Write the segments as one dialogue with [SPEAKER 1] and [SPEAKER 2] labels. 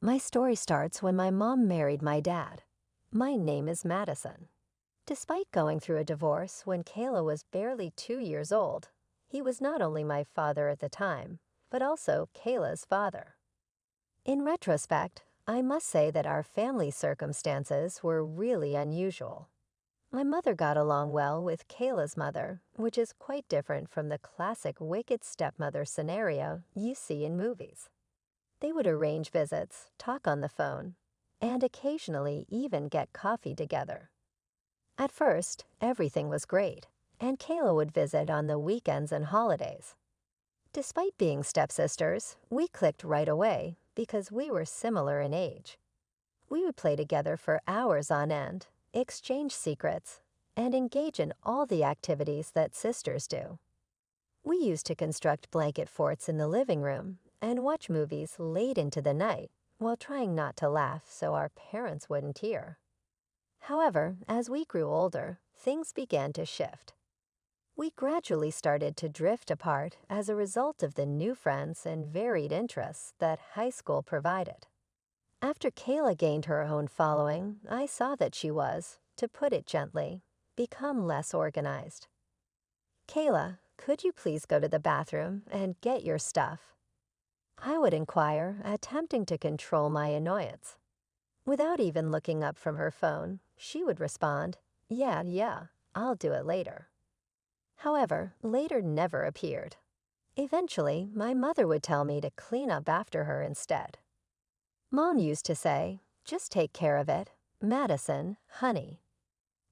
[SPEAKER 1] My story starts when my mom married my dad. My name is Madison. Despite going through a divorce when Kayla was barely 2 years old, he was not only my father at the time, but also Kayla's father. In retrospect, I must say that our family circumstances were really unusual. My mother got along well with Kayla's mother, which is quite different from the classic wicked stepmother scenario you see in movies. They would arrange visits, talk on the phone, and occasionally even get coffee together. At first, everything was great, and Kayla would visit on the weekends and holidays. Despite being stepsisters, we clicked right away because we were similar in age. We would play together for hours on end, exchange secrets, and engage in all the activities that sisters do. We used to construct blanket forts in the living room and watch movies late into the night while trying not to laugh so our parents wouldn't hear. However, as we grew older, things began to shift. We gradually started to drift apart as a result of the new friends and varied interests that high school provided. After Kayla gained her own following, I saw that she was, to put it gently, become less organized. "Kayla, could you please go to the bathroom and get your stuff?" I would inquire, attempting to control my annoyance. Without even looking up from her phone, she would respond, yeah, I'll do it later." However, later never appeared. Eventually, my mother would tell me to clean up after her instead. Mom used to say, "Just take care of it, Madison, honey."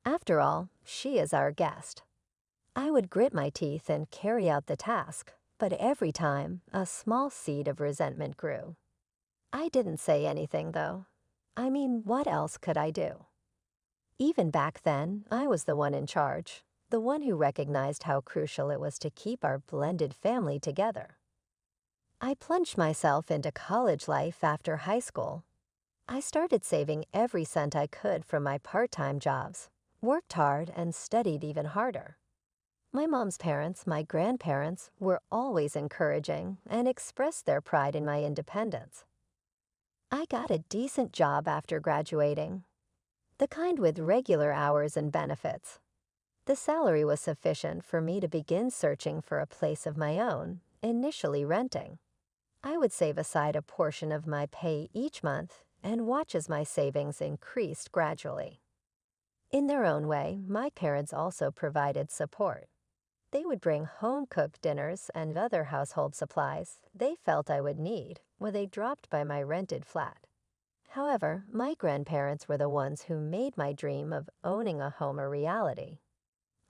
[SPEAKER 1] After all, she is our guest. I would grit my teeth and carry out the task, but every time, a small seed of resentment grew. I didn't say anything, though. I mean, what else could I do? Even back then, I was the one in charge, the one who recognized how crucial it was to keep our blended family together. I plunged myself into college life after high school. I started saving every cent I could from my part-time jobs, worked hard, and studied even harder. My mom's parents, my grandparents, were always encouraging and expressed their pride in my independence. I got a decent job after graduating, the kind with regular hours and benefits. The salary was sufficient for me to begin searching for a place of my own, initially renting. I would save aside a portion of my pay each month and watch as my savings increased gradually. In their own way, my parents also provided support. They would bring home-cooked dinners and other household supplies they felt I would need when they dropped by my rented flat. However, my grandparents were the ones who made my dream of owning a home a reality.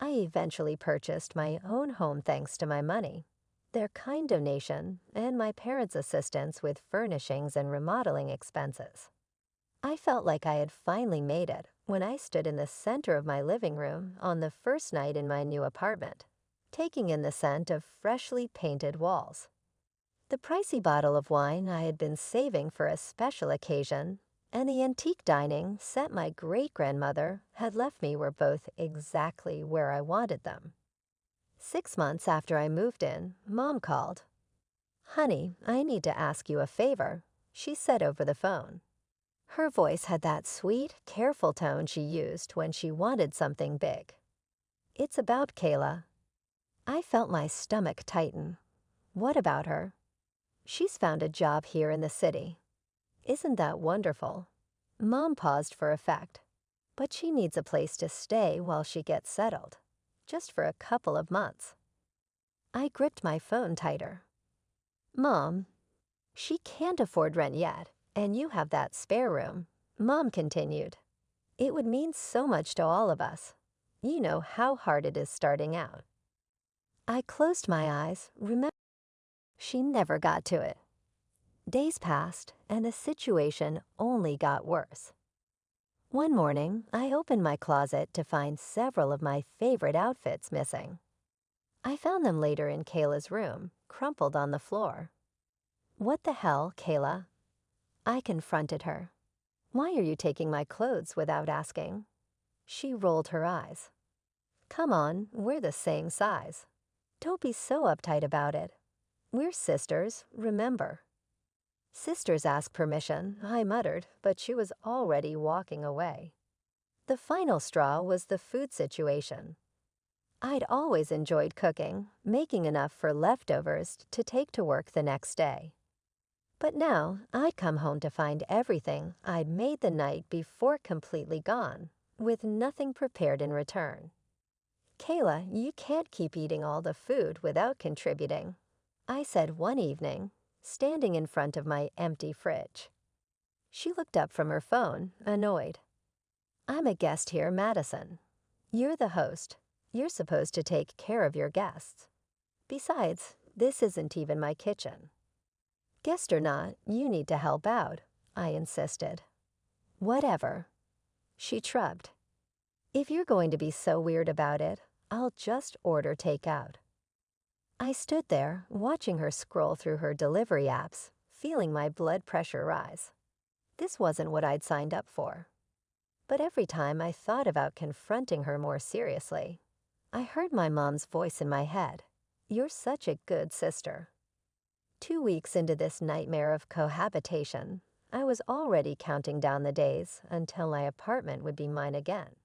[SPEAKER 1] I eventually purchased my own home thanks to my money, their kind donation, and my parents' assistance with furnishings and remodeling expenses. I felt like I had finally made it when I stood in the center of my living room on the first night in my new apartment, taking in the scent of freshly painted walls. The pricey bottle of wine I had been saving for a special occasion, and the antique dining set my great-grandmother had left me were both exactly where I wanted them. 6 months after I moved in, Mom called. "Honey, I need to ask you a favor," she said over the phone. Her voice had that sweet, careful tone she used when she wanted something big. "It's about Kayla." I felt my stomach tighten. What about her? "She's found a job here in the city." "Isn't that wonderful?" Mom paused for effect. "But she needs a place to stay while she gets settled, just for a couple of months." I gripped my phone tighter. "Mom, she can't afford rent yet, and you have that spare room," Mom continued. "It would mean so much to all of us. You know how hard it is starting out." I closed my eyes, remembering she never got to it. Days passed, and the situation only got worse. One morning, I opened my closet to find several of my favorite outfits missing. I found them later in Kayla's room, crumpled on the floor. "What the hell, Kayla?" I confronted her. "Why are you taking my clothes without asking?" She rolled her eyes. "Come on, we're the same size. Don't be so uptight about it. We're sisters, remember." Sisters ask permission, I muttered, but she was already walking away. The final straw was the food situation. I'd always enjoyed cooking, making enough for leftovers to take to work the next day. But now I'd come home to find everything I'd made the night before completely gone, with nothing prepared in return. Kayla, you can't keep eating all the food without contributing, I said one evening, standing in front of my empty fridge. She looked up from her phone, annoyed. I'm a guest here, Madison. You're the host. You're supposed to take care of your guests. Besides, this isn't even my kitchen. Guest or not, you need to help out, I insisted. Whatever. She shrugged. If you're going to be so weird about it, I'll just order takeout. I stood there, watching her scroll through her delivery apps, feeling my blood pressure rise. This wasn't what I'd signed up for. But every time I thought about confronting her more seriously, I heard my mom's voice in my head. You're such a good sister. 2 weeks into this nightmare of cohabitation, I was already counting down the days until my apartment would be mine again.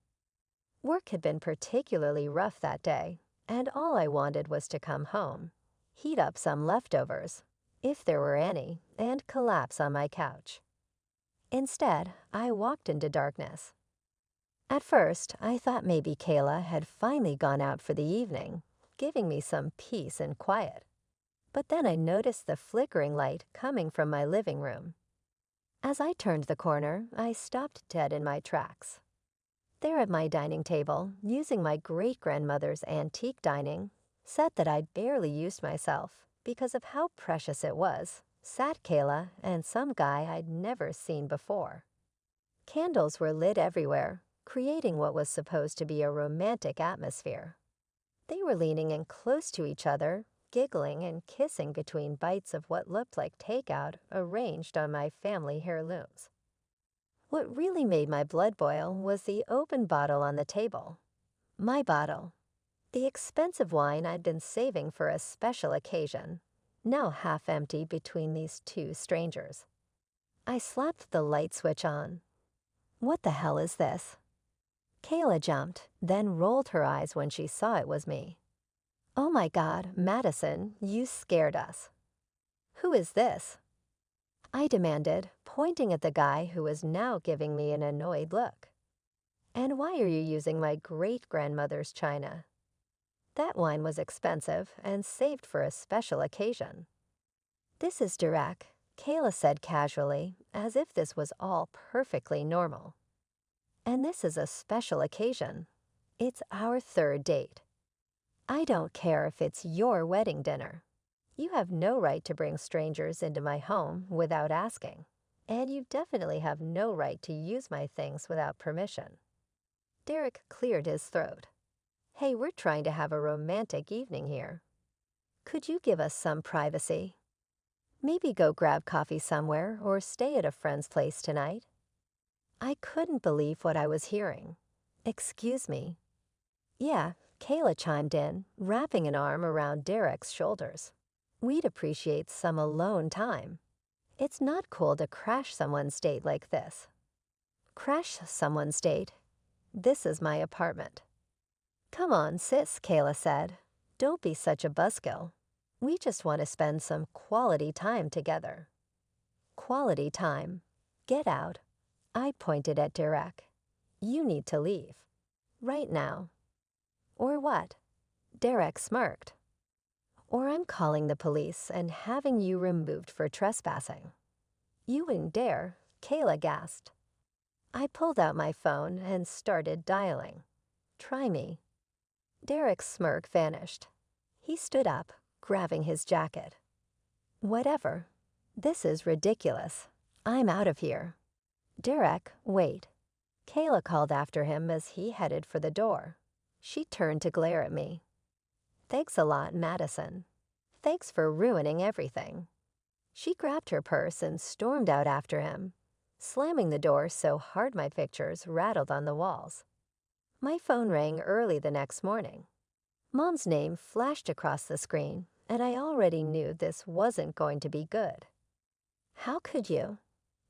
[SPEAKER 1] Work had been particularly rough that day, and all I wanted was to come home, heat up some leftovers, if there were any, and collapse on my couch. Instead, I walked into darkness. At first, I thought maybe Kayla had finally gone out for the evening, giving me some peace and quiet. But then I noticed the flickering light coming from my living room. As I turned the corner, I stopped dead in my tracks. There at my dining table, using my great-grandmother's antique dining, set that I'd barely used myself because of how precious it was, sat Kayla and some guy I'd never seen before. Candles were lit everywhere, creating what was supposed to be a romantic atmosphere. They were leaning in close to each other, giggling and kissing between bites of what looked like takeout arranged on my family heirlooms. What really made my blood boil was the open bottle on the table. My bottle. The expensive wine I'd been saving for a special occasion, now half empty between these two strangers. I slapped the light switch on. What the hell is this? Kayla jumped, then rolled her eyes when she saw it was me. Oh my God, Madison, you scared us. Who is this? I demanded, pointing at the guy who was now giving me an annoyed look. And why are you using my great-grandmother's china? That wine was expensive and saved for a special occasion. This is Derek, Kayla said casually, as if this was all perfectly normal. And this is a special occasion. It's our third date. I don't care if it's your wedding dinner. You have no right to bring strangers into my home without asking, and you definitely have no right to use my things without permission. Derek cleared his throat. Hey, we're trying to have a romantic evening here. Could you give us some privacy? Maybe go grab coffee somewhere or stay at a friend's place tonight? I couldn't believe what I was hearing. Excuse me. Yeah, Kayla chimed in, wrapping an arm around Derek's shoulders. We'd appreciate some alone time. It's not cool to crash someone's date like this. Crash someone's date? This is my apartment. Come on, sis, Kayla said. Don't be such a buzzkill. We just want to spend some quality time together. Quality time. Get out. I pointed at Derek. You need to leave. Right now. Or what? Derek smirked. Or I'm calling the police and having you removed for trespassing. You wouldn't dare, Kayla gasped. I pulled out my phone and started dialing. Try me. Derek's smirk vanished. He stood up, grabbing his jacket. Whatever. This is ridiculous. I'm out of here. Derek, wait. Kayla called after him as he headed for the door. She turned to glare at me. Thanks a lot, Madison. Thanks for ruining everything. She grabbed her purse and stormed out after him, slamming the door so hard my pictures rattled on the walls. My phone rang early the next morning. Mom's name flashed across the screen, and I already knew this wasn't going to be good. How could you?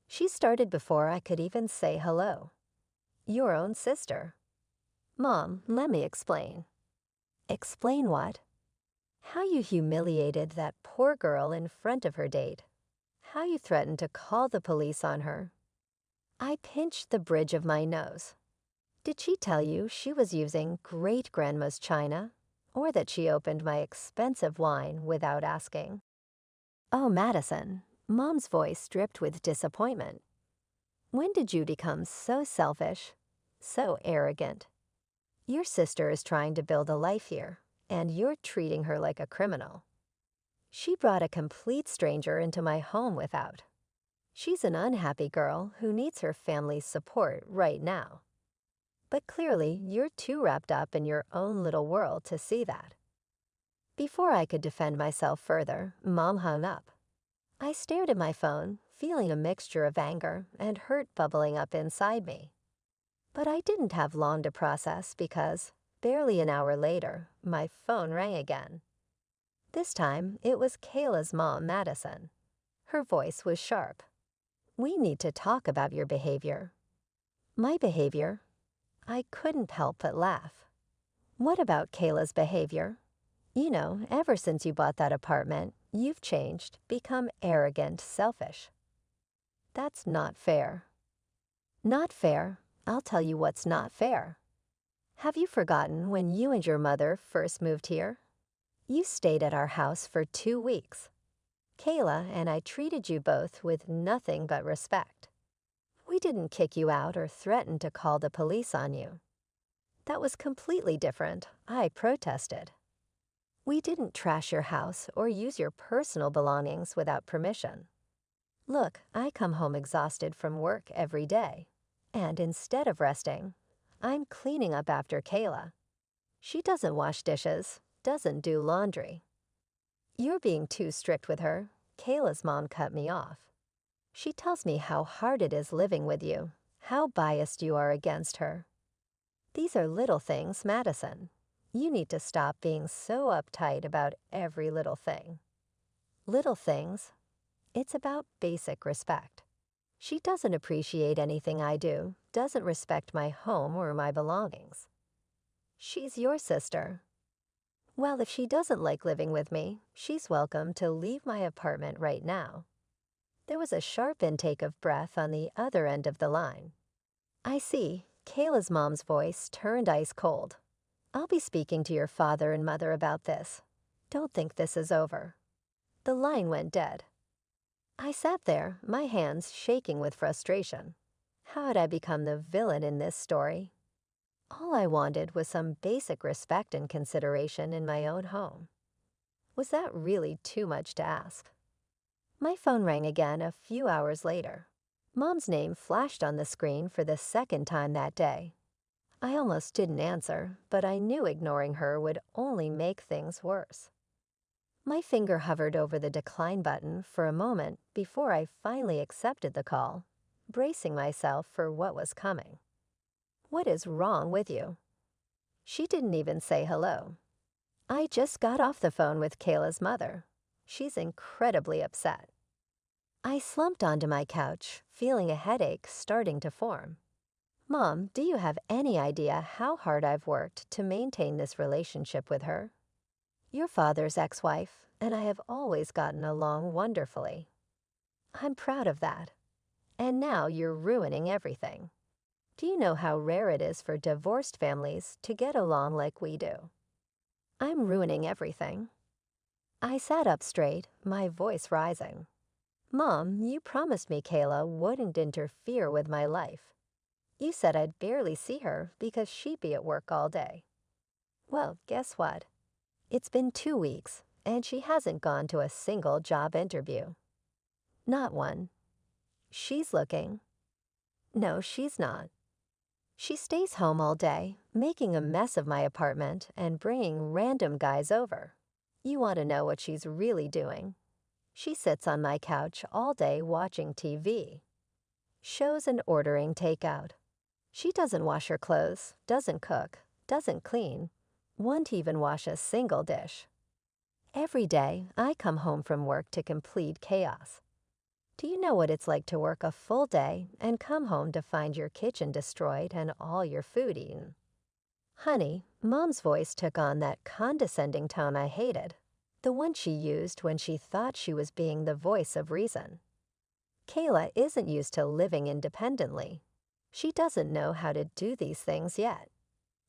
[SPEAKER 1] She started before I could even say hello. Your own sister. Mom, let me explain. Explain what? How you humiliated that poor girl in front of her date. How you threatened to call the police on her. I pinched the bridge of my nose. Did she tell you she was using great-grandma's china, or that she opened my expensive wine without asking? Oh, Madison, Mom's voice dripped with disappointment. When did you become so selfish, so arrogant? Your sister is trying to build a life here, and you're treating her like a criminal. She brought a complete stranger into my home without. She's an unhappy girl who needs her family's support right now. But clearly, you're too wrapped up in your own little world to see that. Before I could defend myself further, Mom hung up. I stared at my phone, feeling a mixture of anger and hurt bubbling up inside me. But I didn't have long to process because, barely an hour later, my phone rang again. This time, it was Kayla's mom, Madison. Her voice was sharp. We need to talk about your behavior. My behavior? I couldn't help but laugh. What about Kayla's behavior? You know, ever since you bought that apartment, you've changed, become arrogant, selfish. That's not fair. Not fair? I'll tell you what's not fair. Have you forgotten when you and your mother first moved here? You stayed at our house for 2 weeks. Kayla and I treated you both with nothing but respect. We didn't kick you out or threaten to call the police on you. That was completely different. I protested. We didn't trash your house or use your personal belongings without permission. Look, I come home exhausted from work every day, and instead of resting, I'm cleaning up after Kayla. She doesn't wash dishes, doesn't do laundry. You're being too strict with her. Kayla's mom cut me off. She tells me how hard it is living with you, how biased you are against her. These are little things, Madison. You need to stop being so uptight about every little thing. Little things? It's about basic respect. She doesn't appreciate anything I do, doesn't respect my home or my belongings. She's your sister. Well, if she doesn't like living with me, she's welcome to leave my apartment right now. There was a sharp intake of breath on the other end of the line. I see. Kayla's mom's voice turned ice cold. I'll be speaking to your father and mother about this. Don't think this is over. The line went dead. I sat there, my hands shaking with frustration. How had I become the villain in this story? All I wanted was some basic respect and consideration in my own home. Was that really too much to ask? My phone rang again a few hours later. Mom's name flashed on the screen for the second time that day. I almost didn't answer, but I knew ignoring her would only make things worse. My finger hovered over the decline button for a moment before I finally accepted the call, bracing myself for what was coming. What is wrong with you? She didn't even say hello. I just got off the phone with Kayla's mother. She's incredibly upset. I slumped onto my couch, feeling a headache starting to form. Mom, do you have any idea how hard I've worked to maintain this relationship with her? Your father's ex-wife, and I have always gotten along wonderfully. I'm proud of that. And now you're ruining everything. Do you know how rare it is for divorced families to get along like we do? I'm ruining everything. I sat up straight, my voice rising. Mom, you promised me Kayla wouldn't interfere with my life. You said I'd barely see her because she'd be at work all day. Well, guess what? It's been 2 weeks, and she hasn't gone to a single job interview. Not one. She's looking. No, she's not. She stays home all day, making a mess of my apartment and bringing random guys over. You want to know what she's really doing? She sits on my couch all day watching TV. Shows and ordering takeout. She doesn't wash her clothes, doesn't cook, doesn't clean, won't even wash a single dish. Every day, I come home from work to complete chaos. Do you know what it's like to work a full day and come home to find your kitchen destroyed and all your food eaten? Honey, Mom's voice took on that condescending tone I hated, the one she used when she thought she was being the voice of reason. Kayla isn't used to living independently. She doesn't know how to do these things yet.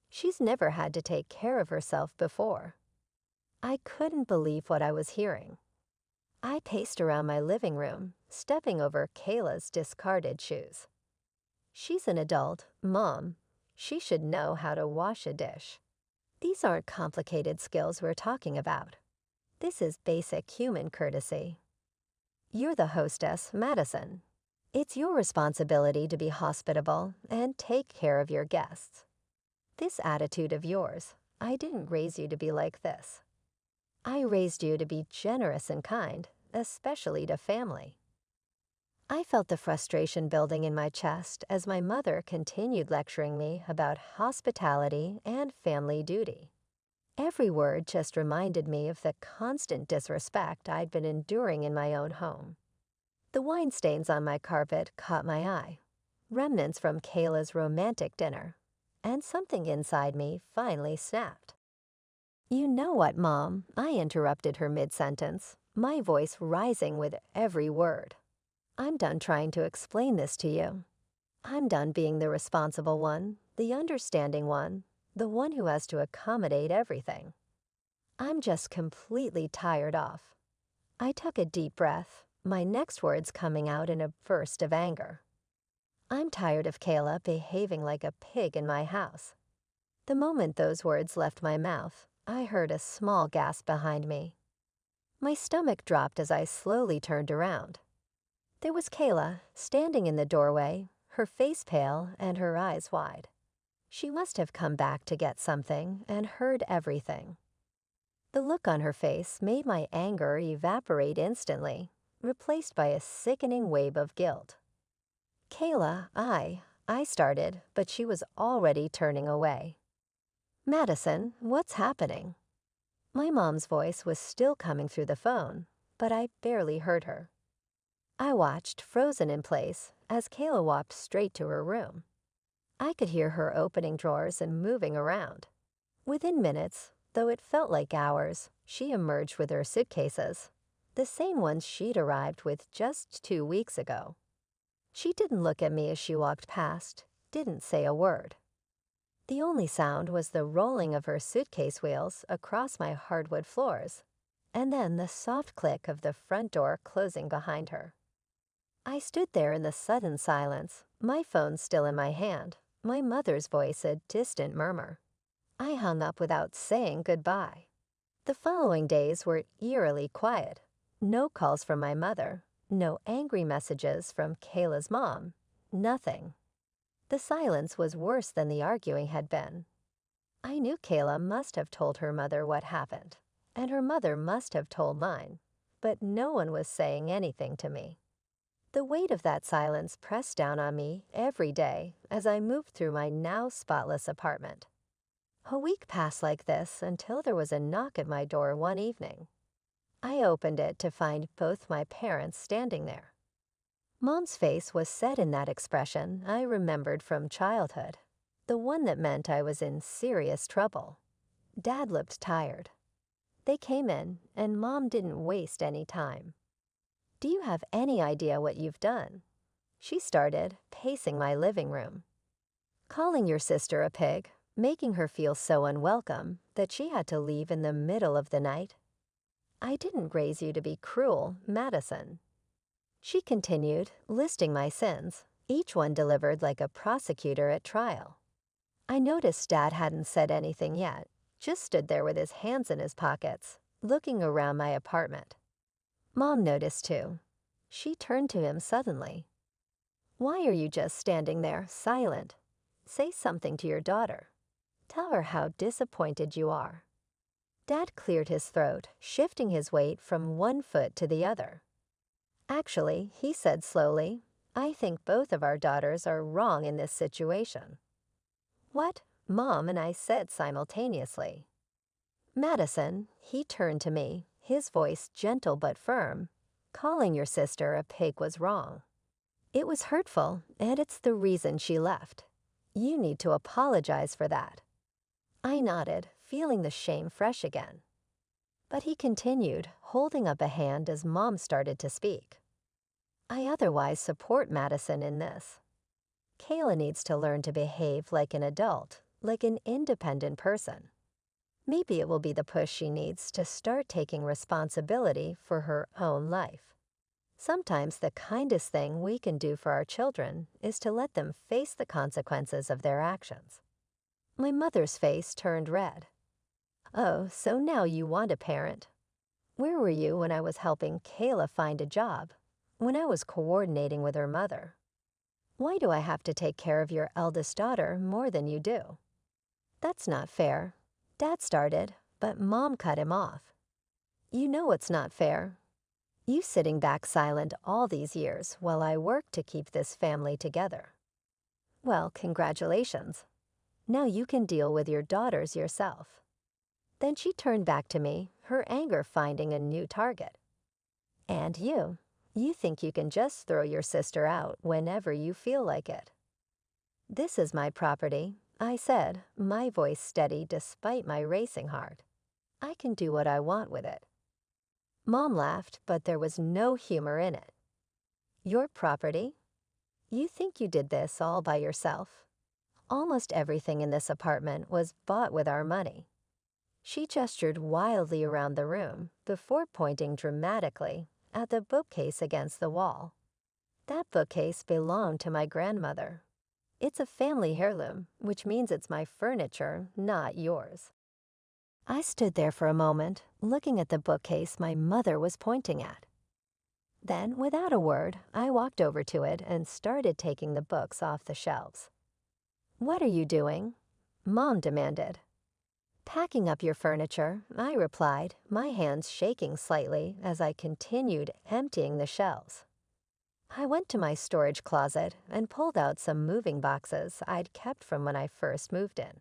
[SPEAKER 1] She's never had to take care of herself before. I couldn't believe what I was hearing. I paced around my living room, stepping over Kayla's discarded shoes. She's an adult, Mom. She should know how to wash a dish. These aren't complicated skills we're talking about. This is basic human courtesy. You're the hostess, Madison. It's your responsibility to be hospitable and take care of your guests. This attitude of yours, I didn't raise you to be like this. I raised you to be generous and kind, especially to family. I felt the frustration building in my chest as my mother continued lecturing me about hospitality and family duty. Every word just reminded me of the constant disrespect I'd been enduring in my own home. The wine stains on my carpet caught my eye, remnants from Kayla's romantic dinner, and something inside me finally snapped. You know what, Mom? I interrupted her mid-sentence, my voice rising with every word. I'm done trying to explain this to you. I'm done being the responsible one, the understanding one, the one who has to accommodate everything. I'm just completely tired off. I took a deep breath, my next words coming out in a burst of anger. I'm tired of Kayla behaving like a pig in my house. The moment those words left my mouth, I heard a small gasp behind me. My stomach dropped as I slowly turned around. There was Kayla, standing in the doorway, her face pale and her eyes wide. She must have come back to get something and heard everything. The look on her face made my anger evaporate instantly, replaced by a sickening wave of guilt. Kayla, I started, but she was already turning away. Madison, what's happening? My mom's voice was still coming through the phone, but I barely heard her. I watched, frozen in place, as Kayla walked straight to her room. I could hear her opening drawers and moving around. Within minutes, though it felt like hours, she emerged with her suitcases, the same ones she'd arrived with just 2 weeks ago. She didn't look at me as she walked past, didn't say a word. The only sound was the rolling of her suitcase wheels across my hardwood floors, and then the soft click of the front door closing behind her. I stood there in the sudden silence, my phone still in my hand, my mother's voice a distant murmur. I hung up without saying goodbye. The following days were eerily quiet. No calls from my mother, no angry messages from Kayla's mom, nothing. The silence was worse than the arguing had been. I knew Kayla must have told her mother what happened, and her mother must have told mine, but no one was saying anything to me. The weight of that silence pressed down on me every day as I moved through my now spotless apartment. A week passed like this until there was a knock at my door one evening. I opened it to find both my parents standing there. Mom's face was set in that expression I remembered from childhood, the one that meant I was in serious trouble. Dad looked tired. They came in, and Mom didn't waste any time. Do you have any idea what you've done? She started, pacing my living room. Calling your sister a pig, making her feel so unwelcome that she had to leave in the middle of the night. I didn't raise you to be cruel, Madison. She continued, listing my sins, each one delivered like a prosecutor at trial. I noticed Dad hadn't said anything yet, just stood there with his hands in his pockets, looking around my apartment. Mom noticed too. She turned to him suddenly. Why are you just standing there, silent? Say something to your daughter. Tell her how disappointed you are. Dad cleared his throat, shifting his weight from one foot to the other. Actually, he said slowly, I think both of our daughters are wrong in this situation. What? Mom and I said simultaneously. Madison, he turned to me, his voice gentle but firm. Calling your sister a pig was wrong. It was hurtful, and it's the reason she left. You need to apologize for that." I nodded, feeling the shame fresh again. But he continued, holding up a hand as Mom started to speak. "I otherwise support Madison in this. Kayla needs to learn to behave like an adult, like an independent person. Maybe it will be the push she needs to start taking responsibility for her own life. Sometimes the kindest thing we can do for our children is to let them face the consequences of their actions." My mother's face turned red. "Oh, so now you want a parent. Where were you when I was helping Kayla find a job, when I was coordinating with her mother? Why do I have to take care of your eldest daughter more than you do?" "That's not fair." Dad started, but Mom cut him off. "You know it's not fair. You sitting back silent all these years while I work to keep this family together. Well, congratulations. Now you can deal with your daughters yourself." Then she turned back to me, her anger finding a new target. "And you think you can just throw your sister out whenever you feel like it." "This is my property," I said, my voice steady despite my racing heart. "I can do what I want with it." Mom laughed, but there was no humor in it. "Your property? You think you did this all by yourself? Almost everything in this apartment was bought with our money." She gestured wildly around the room before pointing dramatically at the bookcase against the wall. "That bookcase belonged to my grandmother. It's a family heirloom, which means it's my furniture, not yours." I stood there for a moment, looking at the bookcase my mother was pointing at. Then, without a word, I walked over to it and started taking the books off the shelves. "What are you doing?" Mom demanded. "Packing up your furniture," I replied, my hands shaking slightly as I continued emptying the shelves. I went to my storage closet and pulled out some moving boxes I'd kept from when I first moved in.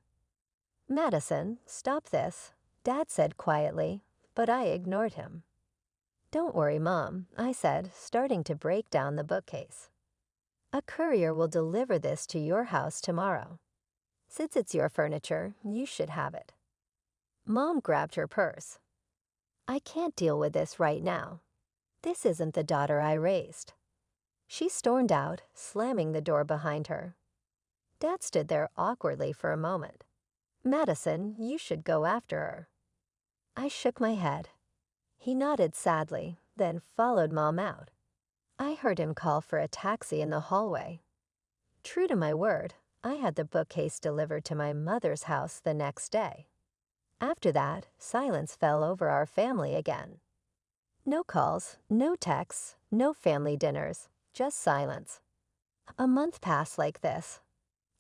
[SPEAKER 1] "Madison, stop this," Dad said quietly, but I ignored him. "Don't worry, Mom," I said, starting to break down the bookcase. "A courier will deliver this to your house tomorrow. Since it's your furniture, you should have it." Mom grabbed her purse. "I can't deal with this right now. This isn't the daughter I raised." She stormed out, slamming the door behind her. Dad stood there awkwardly for a moment. "Madison, you should go after her." I shook my head. He nodded sadly, then followed Mom out. I heard him call for a taxi in the hallway. True to my word, I had the bookcase delivered to my mother's house the next day. After that, silence fell over our family again. No calls, no texts, no family dinners, just silence. A month passed like this.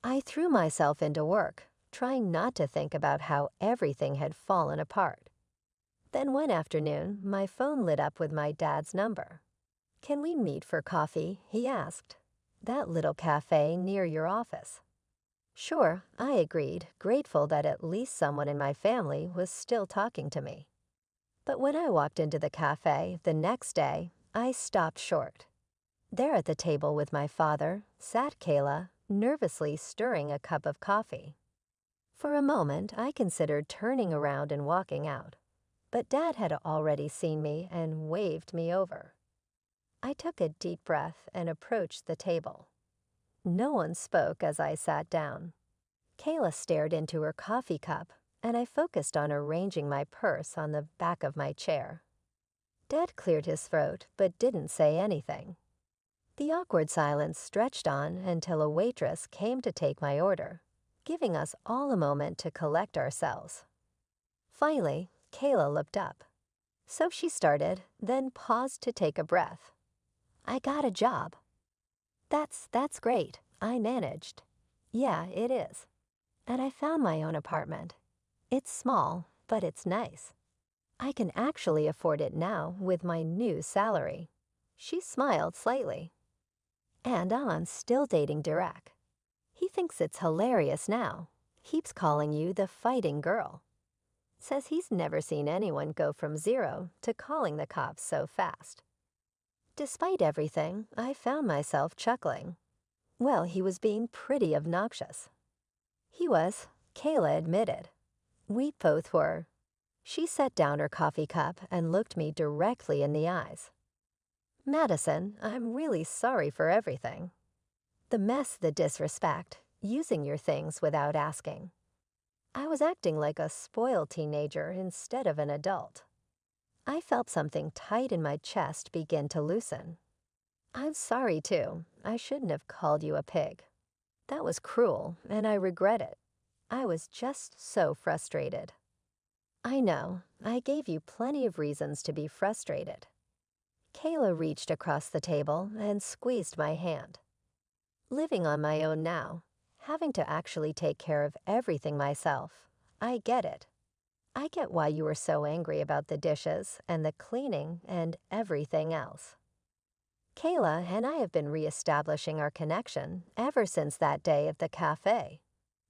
[SPEAKER 1] I threw myself into work, trying not to think about how everything had fallen apart. Then one afternoon, my phone lit up with my dad's number. "Can we meet for coffee?" he asked. "That little cafe near your office." Sure, I agreed, grateful that at least someone in my family was still talking to me. But when I walked into the cafe the next day, I stopped short. There at the table with my father sat Kayla, nervously stirring a cup of coffee. For a moment, I considered turning around and walking out, but Dad had already seen me and waved me over. I took a deep breath and approached the table. No one spoke as I sat down. Kayla stared into her coffee cup, and I focused on arranging my purse on the back of my chair. Dad cleared his throat but didn't say anything. The awkward silence stretched on until a waitress came to take my order, giving us all a moment to collect ourselves. Finally, Kayla looked up. So she started, then paused to take a breath. "I got a job." That's great. I managed." "Yeah, it is. And I found my own apartment. It's small, but it's nice. I can actually afford it now with my new salary." She smiled slightly. "And I'm still dating Derek. He thinks it's hilarious now. Keeps calling you the fighting girl. Says he's never seen anyone go from 0 to calling the cops so fast." Despite everything, I found myself chuckling. Well, he was being pretty obnoxious. He was, Kayla admitted. We both were. She set down her coffee cup and looked me directly in the eyes. Madison, I'm really sorry for everything. The mess, the disrespect, using your things without asking. I was acting like a spoiled teenager instead of an adult. I felt something tight in my chest begin to loosen. I'm sorry too. I shouldn't have called you a pig. That was cruel, and I regret it. I was just so frustrated. I know, I gave you plenty of reasons to be frustrated. Kayla reached across the table and squeezed my hand. Living on my own now, having to actually take care of everything myself, I get it. I get why you were so angry about the dishes and the cleaning and everything else. Kayla and I have been reestablishing our connection ever since that day at the cafe.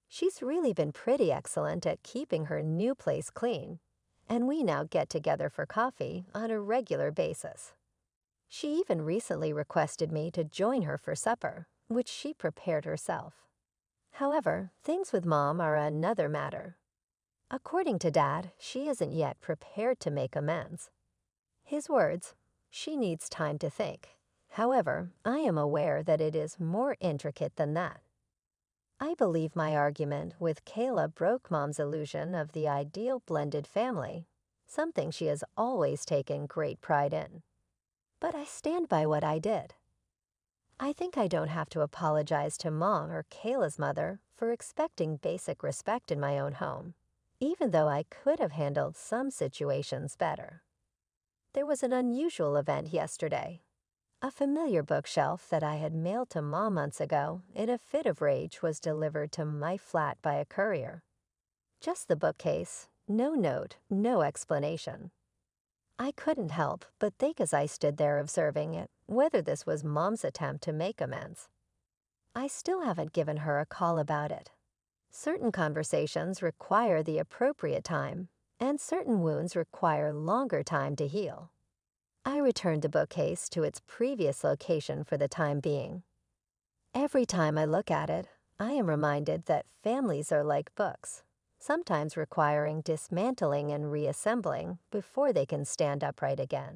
[SPEAKER 1] She's really been pretty excellent at keeping her new place clean, and we now get together for coffee on a regular basis. She even recently requested me to join her for supper, which she prepared herself. However, things with Mom are another matter. According to Dad, she isn't yet prepared to make amends. His words, she needs time to think. However, I am aware that it is more intricate than that. I believe my argument with Kayla broke Mom's illusion of the ideal blended family, something she has always taken great pride in. But I stand by what I did. I think I don't have to apologize to Mom or Kayla's mother for expecting basic respect in my own home, even though I could have handled some situations better. There was an unusual event yesterday. A familiar bookshelf that I had mailed to Mom months ago in a fit of rage was delivered to my flat by a courier. Just the bookcase, no note, no explanation. I couldn't help but think as I stood there observing it, whether this was Mom's attempt to make amends. I still haven't given her a call about it. Certain conversations require the appropriate time, and certain wounds require longer time to heal. I returned the bookcase to its previous location for the time being. Every time I look at it, I am reminded that families are like books, sometimes requiring dismantling and reassembling before they can stand upright again.